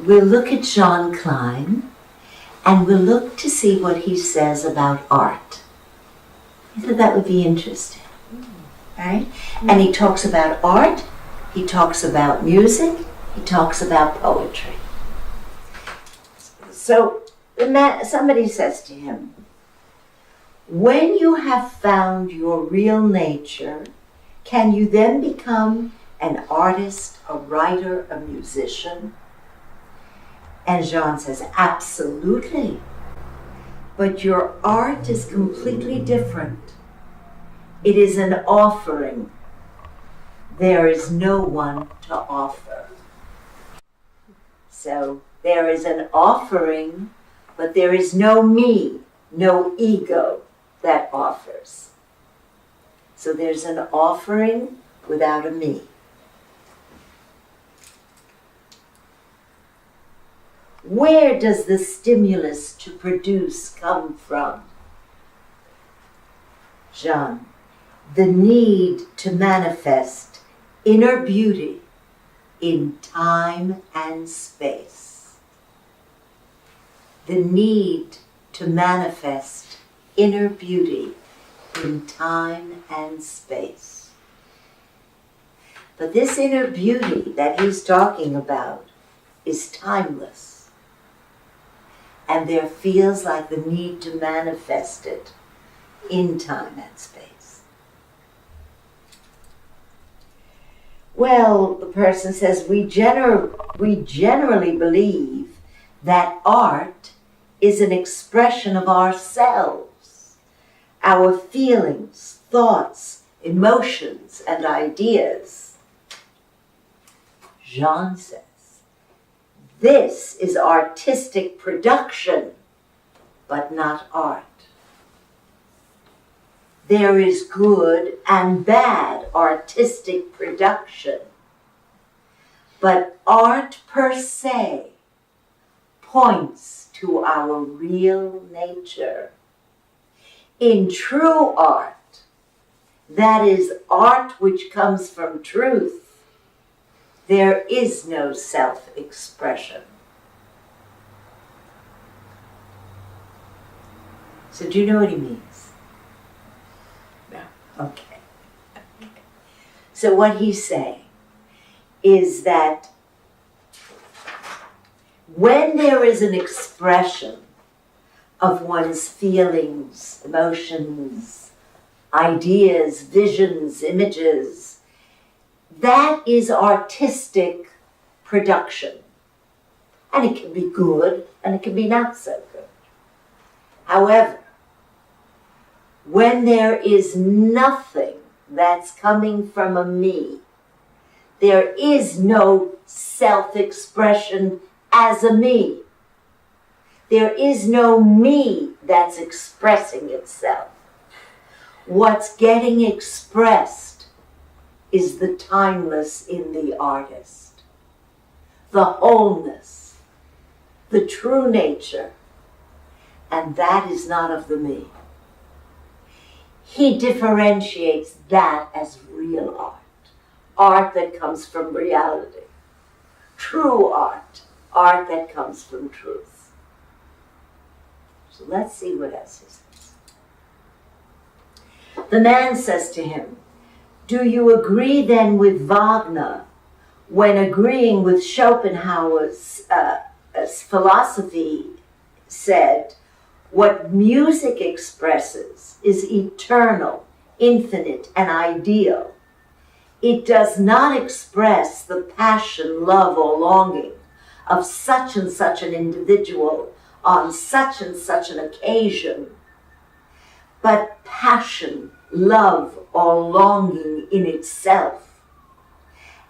we'll look at Jean Klein, and we'll look to see what he says about art. I thought that would be interesting, right? And he talks about art, he talks about music, he talks about poetry. So somebody says to him, when you have found your real nature, can you then become an artist, a writer, a musician? And Jean says, absolutely. But your art is completely different. It is an offering. There is no one to offer. So there is an offering, but there is no me, no ego that offers. So there's an offering without a me. Where does the stimulus to produce come from? Jean, the need to manifest inner beauty in time and space. The need to manifest inner beauty in time and space. But this inner beauty that he's talking about is timeless. And there feels like the need to manifest it in time and space. Well, the person says, we generally believe that art is an expression of ourselves, our feelings, thoughts, emotions, and ideas. Jean says, this is artistic production, but not art. There is good and bad artistic production, but art per se points to our real nature. In true art, that is art which comes from truth, there is no self-expression. So do you know what he means? No. Okay. So what he's saying is that when there is an expression of one's feelings, emotions, ideas, visions, images, that is artistic production. And it can be good, and it can be not so good. However, when there is nothing that's coming from a me, there is no self-expression as a me. There is no me that's expressing itself. What's getting expressed is the timeless in the artist, the wholeness, the true nature, and that is not of the me. He differentiates that as real art, art that comes from reality, true art, art that comes from truth. So let's see what else he says. The man says to him, do you agree then with Wagner when agreeing with Schopenhauer's philosophy said, what music expresses is eternal, infinite, and ideal. It does not express the passion, love, or longing of such and such an individual on such and such an occasion, but passion, love, or longing in itself.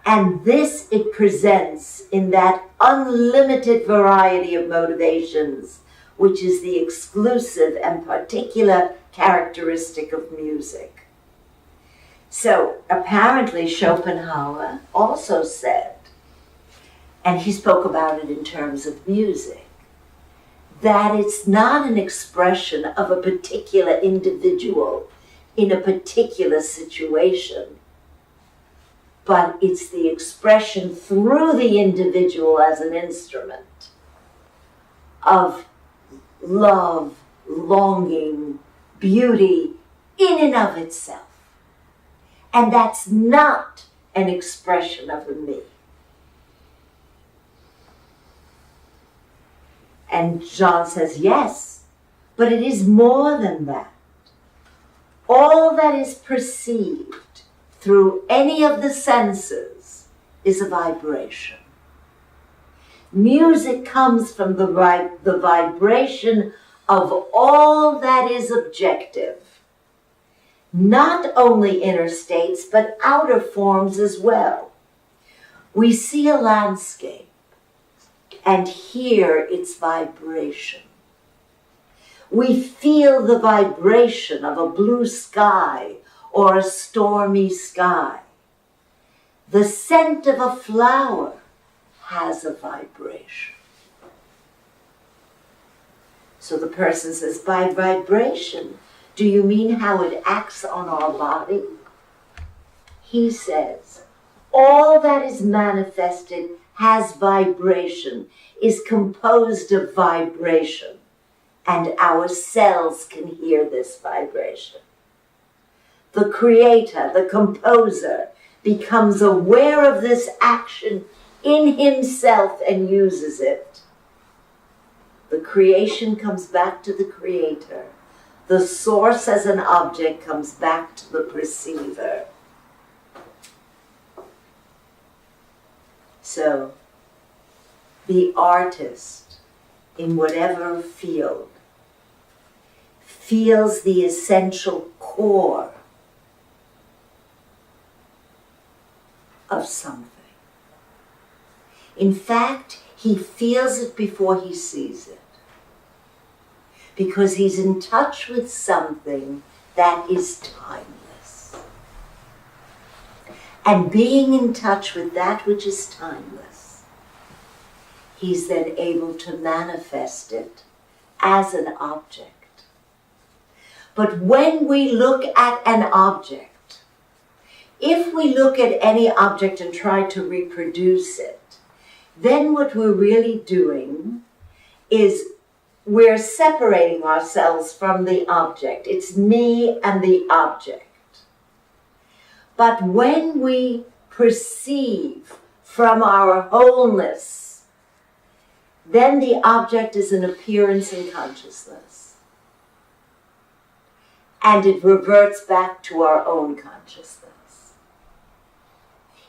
And this it presents in that unlimited variety of motivations, which is the exclusive and particular characteristic of music. So apparently Schopenhauer also said, and he spoke about it in terms of music, that it's not an expression of a particular individual in a particular situation, but it's the expression through the individual as an instrument of love, longing, beauty in and of itself. And that's not an expression of a me. And Jean says, yes, but it is more than that. All that is perceived through any of the senses is a vibration. Music comes from the vibration of all that is objective. Not only inner states, but outer forms as well. We see a landscape and hear its vibration. We feel the vibration of a blue sky or a stormy sky. The scent of a flower has a vibration. So the person says, by vibration, do you mean how it acts on our body? He says, all that is manifested has vibration, is composed of vibration, and our cells can hear this vibration. The creator, the composer, becomes aware of this action in himself and uses it. The creation comes back to the creator. The source as an object comes back to the perceiver. So, the artist, in whatever field, feels the essential core of something. In fact, he feels it before he sees it, because he's in touch with something that is timeless. And being in touch with that which is timeless, he's then able to manifest it as an object. But when we look at an object, if we look at any object and try to reproduce it, then what we're really doing is we're separating ourselves from the object. It's me and the object. But when we perceive from our wholeness, then the object is an appearance in consciousness. And it reverts back to our own consciousness.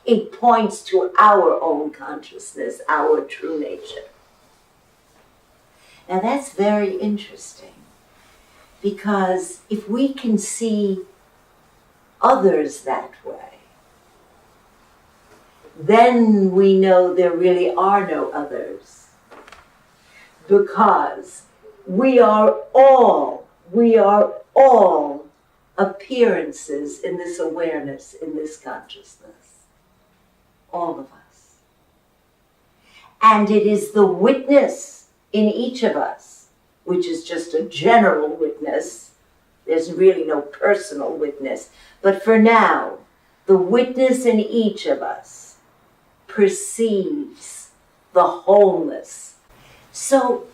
It points to our own consciousness, our true nature. Now that's very interesting, because if we can see others that way, then we know there really are no others, because we are all appearances in this awareness, in this consciousness. All of us. And it is the witness in each of us, which is just a general witness. There's really no personal witness. But for now, the witness in each of us perceives the wholeness. So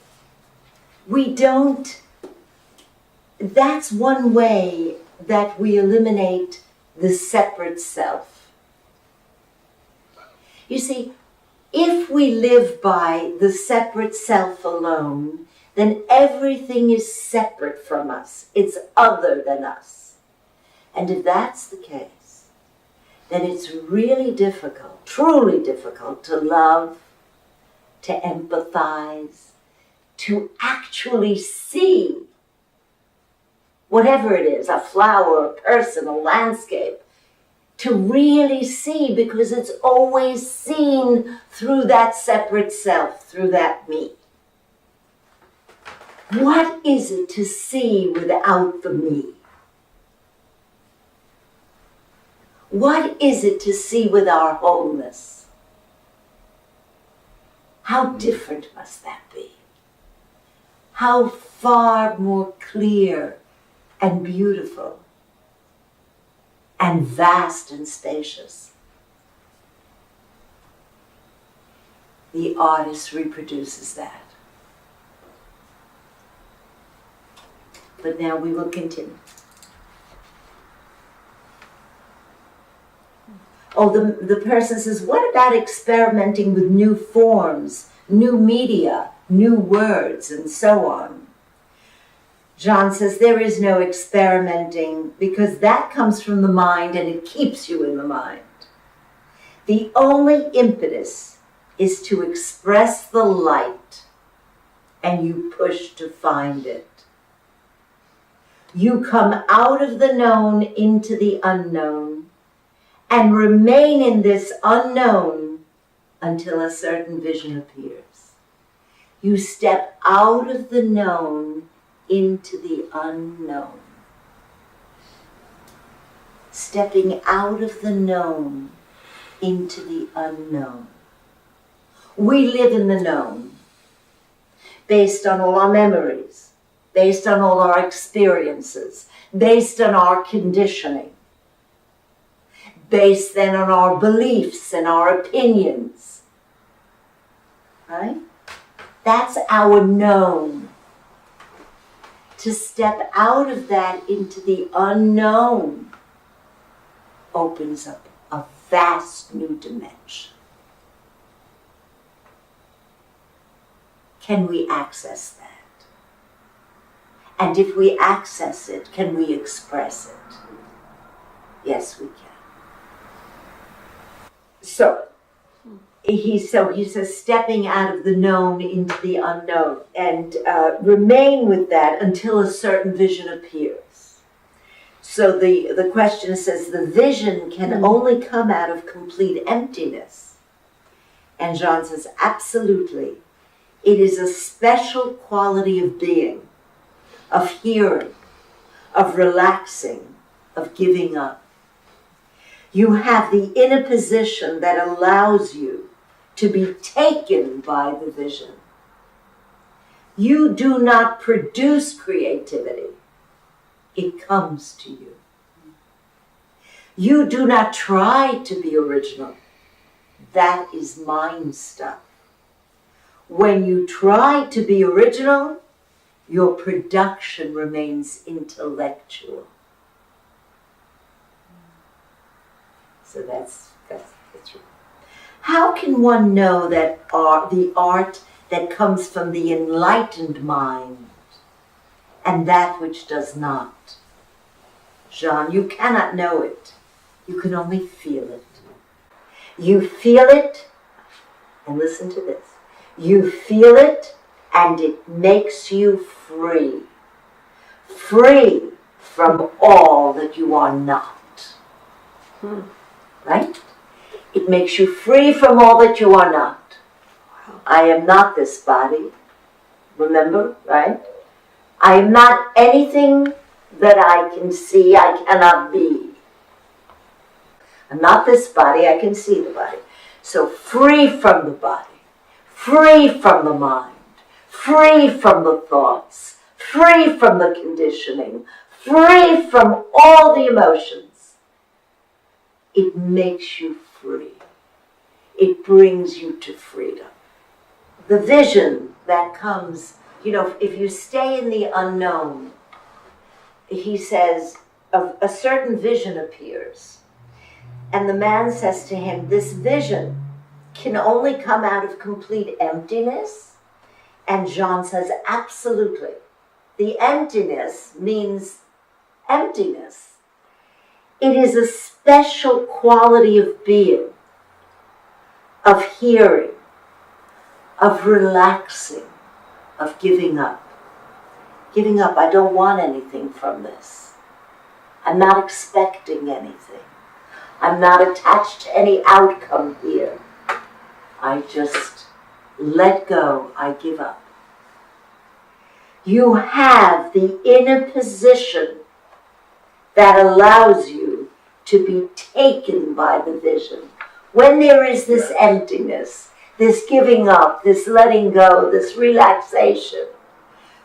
that's one way that we eliminate the separate self. You see, if we live by the separate self alone, then everything is separate from us. It's other than us. And if that's the case, then it's really difficult, truly difficult to love, to empathize, to actually see whatever it is, a flower, a person, a landscape, to really see, because it's always seen through that separate self, through that me. What is it to see without the me? What is it to see with our wholeness? How different must that be? How far more clear and beautiful and vast and spacious. the artist reproduces that. But now we will continue. Oh, the person says, what about experimenting with new forms, new media, new words, and so on? Jean says, there is no experimenting because that comes from the mind and it keeps you in the mind. The only impetus is to express the light, and you push to find it. You come out of the known into the unknown and remain in this unknown until a certain vision appears. You step out of the known into the unknown. Stepping out of the known into the unknown. We live in the known, based on all our memories, based on all our experiences, based on our conditioning, based then on our beliefs and our opinions. Right? That's our known. To step out of that into the unknown opens up a vast new dimension. Can we access that? And if we access it, can we express it? Yes, we can. So he says, stepping out of the known into the unknown, and remain with that until a certain vision appears. So the question says, the vision can only come out of complete emptiness. And Jean says, absolutely. It is a special quality of being, of hearing, of relaxing, of giving up. You have the inner position that allows you to be taken by the vision. You do not produce creativity. It comes to you. You do not try to be original. That is mind stuff. When you try to be original, your production remains intellectual. So that's right. How can one know that the art that comes from the enlightened mind and that which does not? Jean, you cannot know it. You can only feel it. You feel it, and listen to this. You feel it, and it makes you free. Free from all that you are not. Right? It makes you free from all that you are not. I am not this body. Remember, right? I am not anything that I can see, I cannot be. I'm not this body, I can see the body. So free from the body, free from the mind, free from the thoughts, free from the conditioning, free from all the emotions. It makes you free. It brings you to freedom. The vision that comes, if you stay in the unknown, he says, a certain vision appears. And the man says to him, this vision can only come out of complete emptiness. And Jean says, absolutely. The emptiness means emptiness. It is a special quality of being, of hearing, of relaxing, of giving up. Giving up, I don't want anything from this. I'm not expecting anything. I'm not attached to any outcome here. I just let go, I give up. You have the inner position that allows you to be taken by the vision. When there is this emptiness, this giving up, this letting go, this relaxation,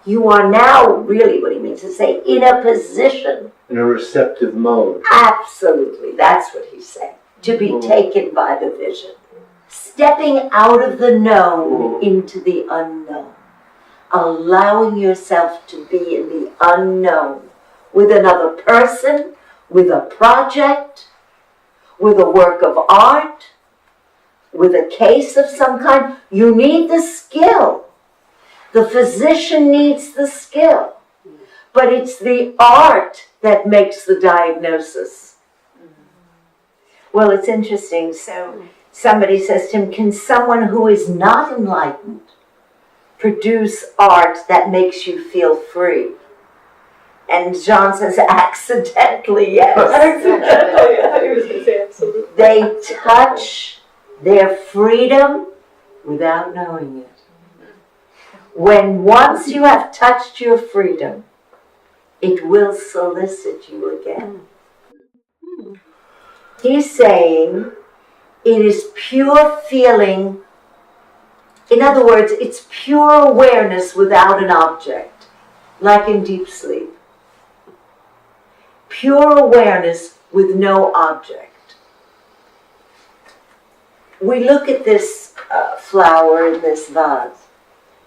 you are now really, what he means to say, in a position. In a receptive mode. Absolutely, that's what he's saying. To be taken by the vision. stepping out of the known into the unknown. Allowing yourself to be in the unknown with another person, with a project, with a work of art, with a case of some kind. You need the skill. The physician needs the skill. But it's the art that makes the diagnosis. Well, it's interesting. So somebody says to him, can someone who is not enlightened produce art that makes you feel free? And Jean says, accidentally, yes. Accidentally, I thought he was going to say absolutely. They touch their freedom without knowing it. When once you have touched your freedom, it will solicit you again. He's saying it is pure feeling. In other words, it's pure awareness without an object, like in deep sleep. Pure awareness with no object. We look at this flower in this vase.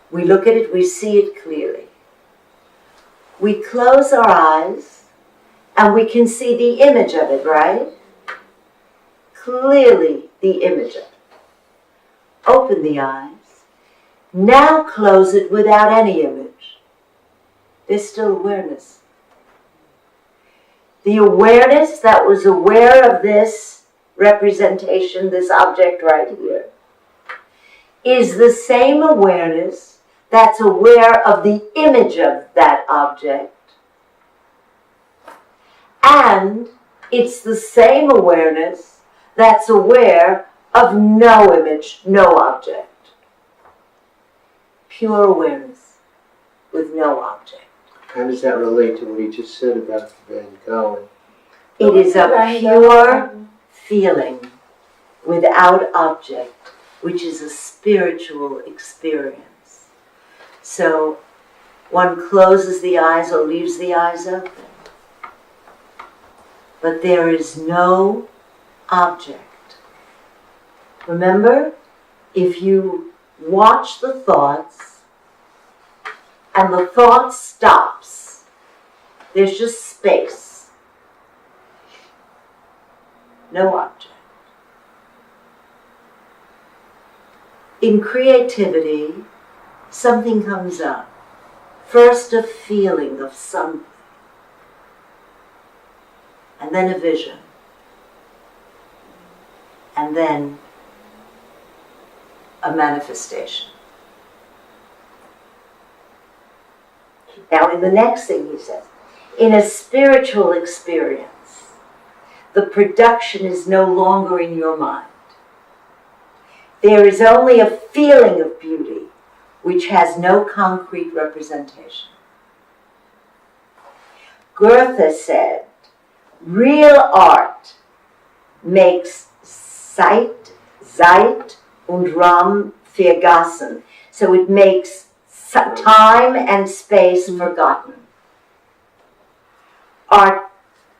We look at it, we see it clearly. We close our eyes and we can see the image of it, right? Clearly the image of it. Open the eyes. Now close it without any image. There's still awareness. The awareness that was aware of this representation, this object right here, is the same awareness that's aware of the image of that object. And it's the same awareness that's aware of no image, no object. Pure awareness with no object. How does that relate to what he just said about Van Gogh? It is a pure feeling without object, which is a spiritual experience. So one closes the eyes or leaves the eyes open. But there is no object. Remember, if you watch the thoughts and the thought stops, there's just space. No object. In creativity, something comes up. First a feeling of something, and then a vision, and then a manifestation. Now in the next thing he says, in a spiritual experience, the production is no longer in your mind. There is only a feeling of beauty which has no concrete representation. Goethe said, real art makes Zeit und Raum vergessen. So it makes time and space forgotten. Art,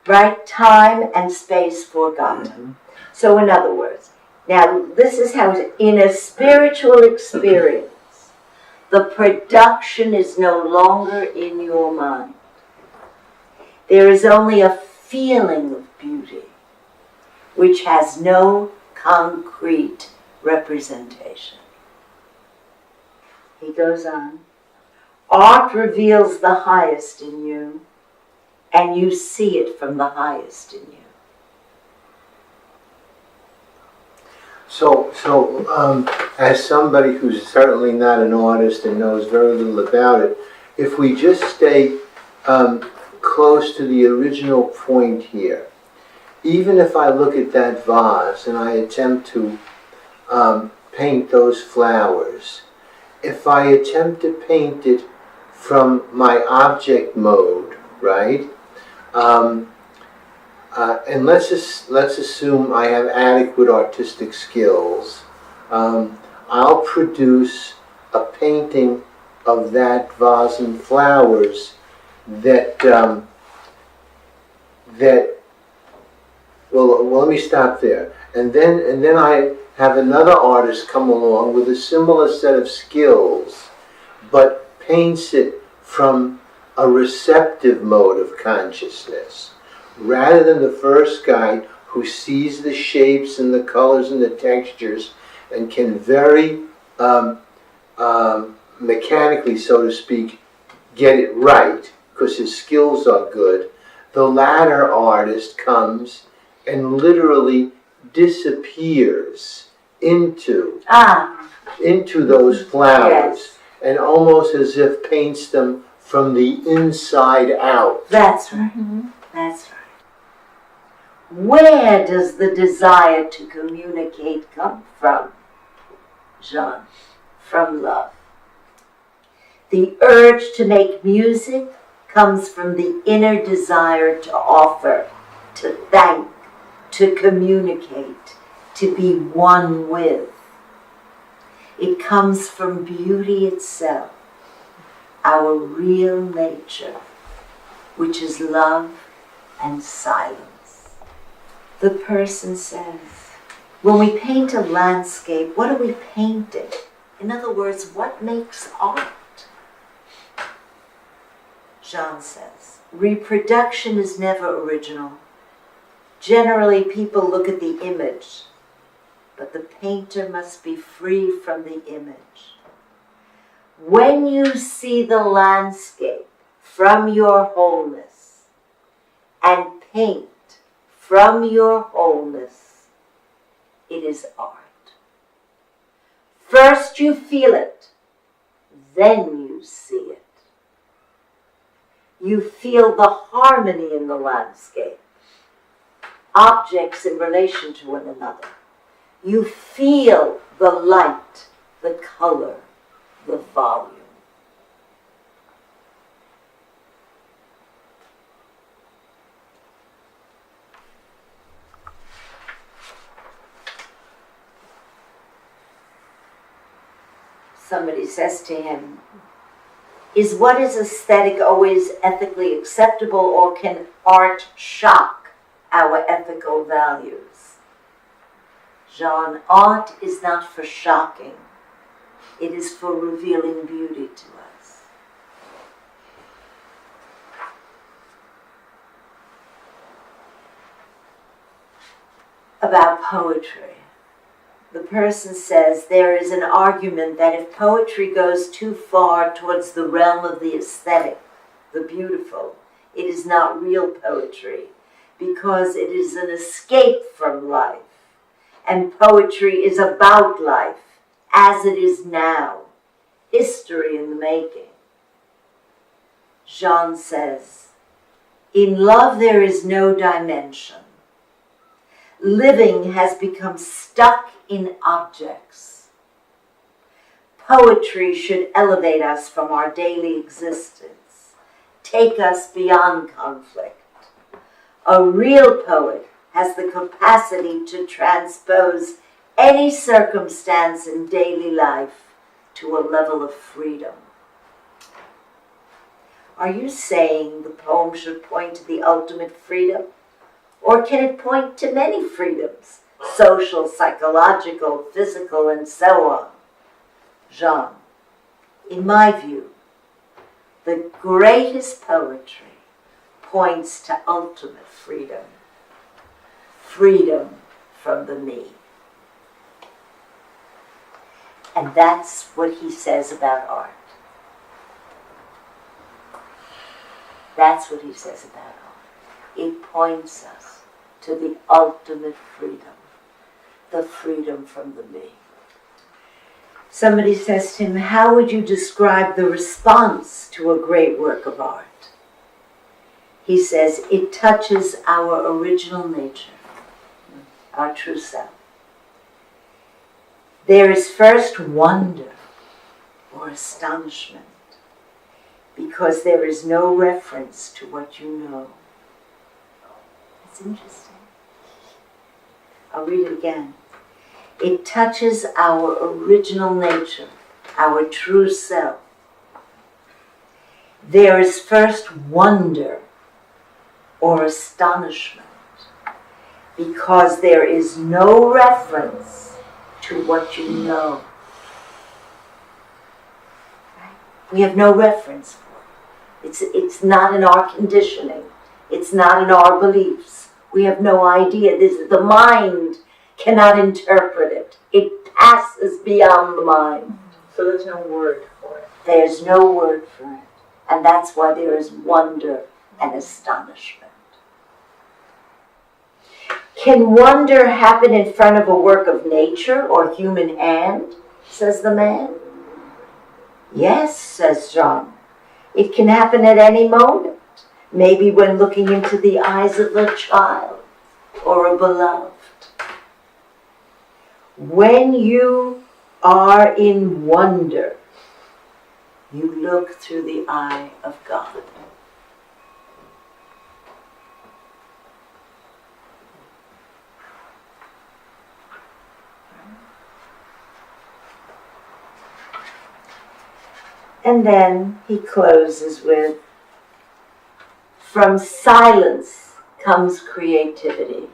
right? Time and space forgotten. So in other words, now this is how in a spiritual experience, the production is no longer in your mind. There is only a feeling of beauty, which has no concrete representation. He goes on, art reveals the highest in you, and you see it from the highest in you. So, as somebody who's certainly not an artist and knows very little about it, if we just stay close to the original point here, even if I look at that vase and I attempt to paint those flowers, if I attempt to paint it from my object mode, right? And let's assume I have adequate artistic skills. I'll produce a painting of that vase and flowers that well, let me stop there. And then I have another artist come along with a similar set of skills, but paints it from a receptive mode of consciousness, rather than the first guy who sees the shapes and the colors and the textures and can very mechanically, so to speak, get it right because his skills are good. The latter artist comes and literally disappears into those flowers, Yes. and almost as if paints them from the inside out. That's right. That's right. Where does the desire to communicate come from, Jean? From love. The urge to make music comes from the inner desire to offer, to thank, to communicate, to be one with. It comes from beauty itself, our real nature, which is love and silence. The person says, when we paint a landscape, what are we painting? In other words, what makes art? Jean says, reproduction is never original. Generally, people look at the image, but the painter must be free from the image. When you see the landscape from your wholeness and paint from your wholeness, it is art. First you feel it, then you see it. You feel the harmony in the landscape, objects in relation to one another. You feel the light, the color, the volume. Somebody says to him, is what is aesthetic always ethically acceptable, or can art shock our ethical values? Jean, art is not for shocking. It is for revealing beauty to us. About poetry. The person says there is an argument that if poetry goes too far towards the realm of the aesthetic, the beautiful, it is not real poetry, because it is an escape from life. And poetry is about life, as it is now, history in the making. Jean says, in love there is no dimension. Living has become stuck in objects. Poetry should elevate us from our daily existence, take us beyond conflict. A real poet has the capacity to transpose any circumstance in daily life to a level of freedom. Are you saying the poem should point to the ultimate freedom? Or can it point to many freedoms? Social, psychological, physical, and so on. Jean, in my view, the greatest poetry points to ultimate freedom. Freedom from the me. And that's what he says about art. That's what he says about art. It points us to the ultimate freedom, the freedom from the me. Somebody says to him, how would you describe the response to a great work of art? He says, it touches our original nature, our true self. There is first wonder or astonishment, because there is no reference to what you know. That's interesting. I'll read it again. It touches our original nature, our true self. There is first wonder or astonishment, because there is no reference to what you know. We have no reference for it. It's not in our conditioning. It's not in our beliefs. We have no idea. The mind cannot interpret it. It passes beyond the mind. So there's no word for it. There's no word for it. And that's why there is wonder and astonishment. Can wonder happen in front of a work of nature or human hand, says the man? Yes, says Jean. It can happen at any moment. Maybe when looking into the eyes of a child or a beloved. When you are in wonder, you look through the eye of God. And then he closes with, from silence comes creativity.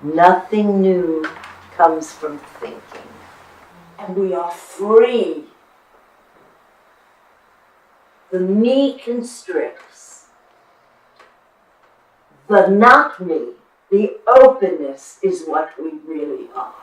Nothing new comes from thinking. And we are free. The me constricts. The not me, the openness is what we really are.